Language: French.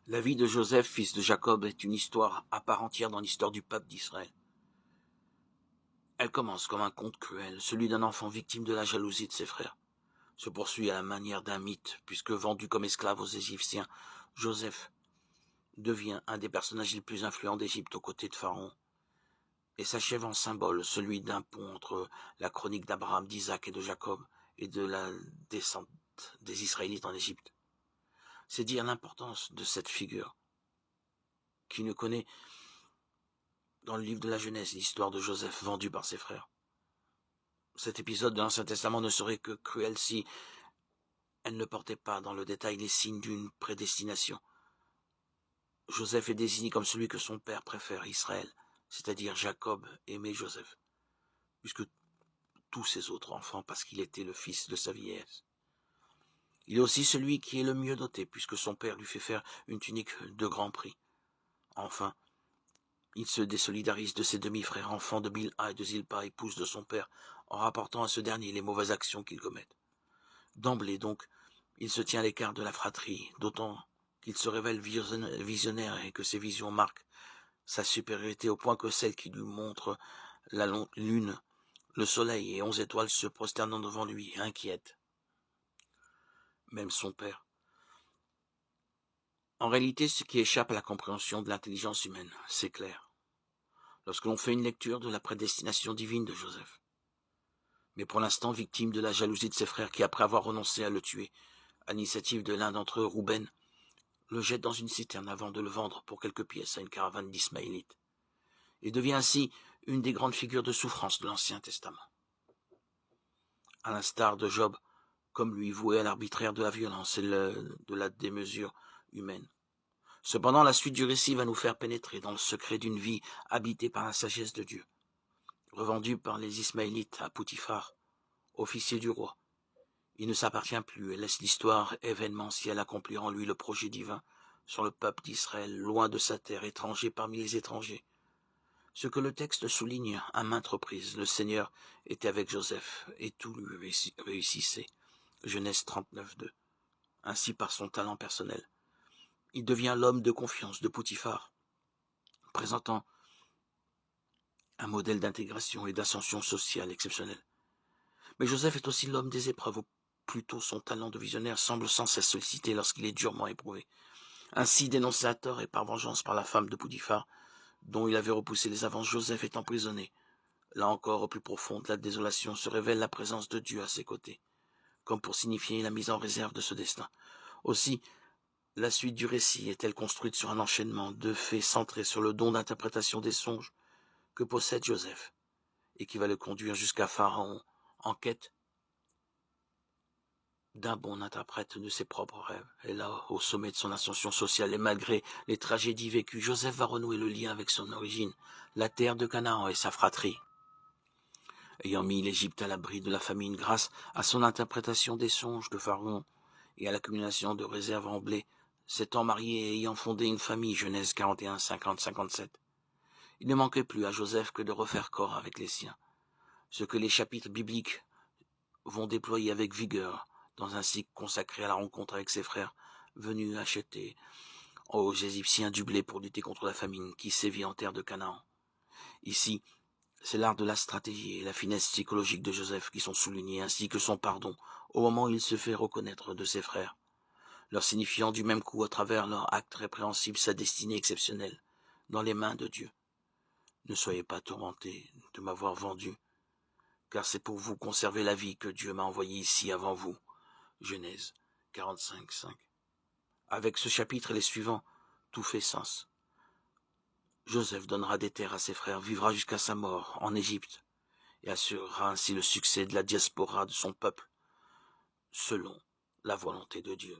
La vie de Joseph, fils de Jacob, est une histoire à part entière dans l'histoire du peuple d'Israël. Elle commence comme un conte cruel, celui d'un enfant victime de la jalousie de ses frères. Se poursuit à la manière d'un mythe, puisque vendu comme esclave aux Égyptiens, Joseph devient un des personnages les plus influents d'Égypte aux côtés de Pharaon, et s'achève en symbole, celui d'un pont entre la chronique d'Abraham, d'Isaac et de Jacob, et de la descente des Israélites en Égypte. C'est dire l'importance de cette figure, qui ne connaît dans le livre de la Genèse l'histoire de Joseph vendu par ses frères. Cet épisode de l'Ancien Testament ne serait que cruel si elle ne portait pas dans le détail les signes d'une prédestination. Joseph est désigné comme celui que son père préfère, Israël, c'est-à-dire Jacob aimait Joseph, puisque tous ses autres enfants, parce qu'il était le fils de sa vieillesse. Il est aussi celui qui est le mieux doté, puisque son père lui fait faire une tunique de grand prix. Enfin, il se désolidarise de ses demi-frères, enfants de Bilha et de Zilpa, épouse de son père, en rapportant à ce dernier les mauvaises actions qu'ils commettent. D'emblée, donc, il se tient à l'écart de la fratrie, d'autant qu'il se révèle visionnaire et que ses visions marquent sa supériorité au point que celle qui lui montre la lune, le soleil et 11 étoiles se prosternant devant lui, inquiète. Même son père. En réalité, ce qui échappe à la compréhension de l'intelligence humaine, c'est clair, lorsque l'on fait une lecture de la prédestination divine de Joseph. Mais pour l'instant victime de la jalousie de ses frères qui, après avoir renoncé à le tuer, à l'initiative de l'un d'entre eux, Rouben, le jette dans une citerne avant de le vendre pour quelques pièces à une caravane d'Ismaélites, et devient ainsi une des grandes figures de souffrance de l'Ancien Testament. À l'instar de Job, comme lui voué à l'arbitraire de la violence et de la démesure humaine. Cependant, la suite du récit va nous faire pénétrer dans le secret d'une vie habitée par la sagesse de Dieu. Revendu par les Ismaélites à Poutifar, officier du roi, il ne s'appartient plus et laisse l'histoire événementielle accomplir en lui le projet divin sur le peuple d'Israël, loin de sa terre, étranger parmi les étrangers. Ce que le texte souligne à maintes reprises, le Seigneur était avec Joseph et tout lui réussissait. Genèse 39:2. Ainsi par son talent personnel. Il devient l'homme de confiance de Poutifar, présentant un modèle d'intégration et d'ascension sociale exceptionnel. Mais Joseph est aussi l'homme des épreuves, ou plutôt son talent de visionnaire semble sans cesse sollicité lorsqu'il est durement éprouvé. Ainsi dénoncé à tort et par vengeance par la femme de Poutifar, dont il avait repoussé les avances, Joseph est emprisonné. Là encore, au plus profond de la désolation, se révèle la présence de Dieu à ses côtés, comme pour signifier la mise en réserve de ce destin. Aussi, la suite du récit est-elle construite sur un enchaînement de faits centrés sur le don d'interprétation des songes que possède Joseph, et qui va le conduire jusqu'à Pharaon en quête d'un bon interprète de ses propres rêves. Et là, au sommet de son ascension sociale, et malgré les tragédies vécues, Joseph va renouer le lien avec son origine, la terre de Canaan et sa fratrie. Ayant mis l'Égypte à l'abri de la famine grâce à son interprétation des songes de Pharaon et à l'accumulation de réserves en blé, s'étant marié et ayant fondé une famille, Genèse 41, 50, 57. Il ne manquait plus à Joseph que de refaire corps avec les siens, ce que les chapitres bibliques vont déployer avec vigueur dans un cycle consacré à la rencontre avec ses frères, venus acheter aux Égyptiens du blé pour lutter contre la famine qui sévit en terre de Canaan. Ici, c'est l'art de la stratégie et la finesse psychologique de Joseph qui sont soulignés, ainsi que son pardon, au moment où il se fait reconnaître de ses frères, leur signifiant du même coup à travers leur acte répréhensible sa destinée exceptionnelle, dans les mains de Dieu. Ne soyez pas tourmentés de m'avoir vendu, car c'est pour vous conserver la vie que Dieu m'a envoyé ici avant vous. Genèse 45, 5. Avec ce chapitre et les suivants, tout fait sens. Joseph donnera des terres à ses frères, vivra jusqu'à sa mort en Égypte, et assurera ainsi le succès de la diaspora de son peuple, selon la volonté de Dieu.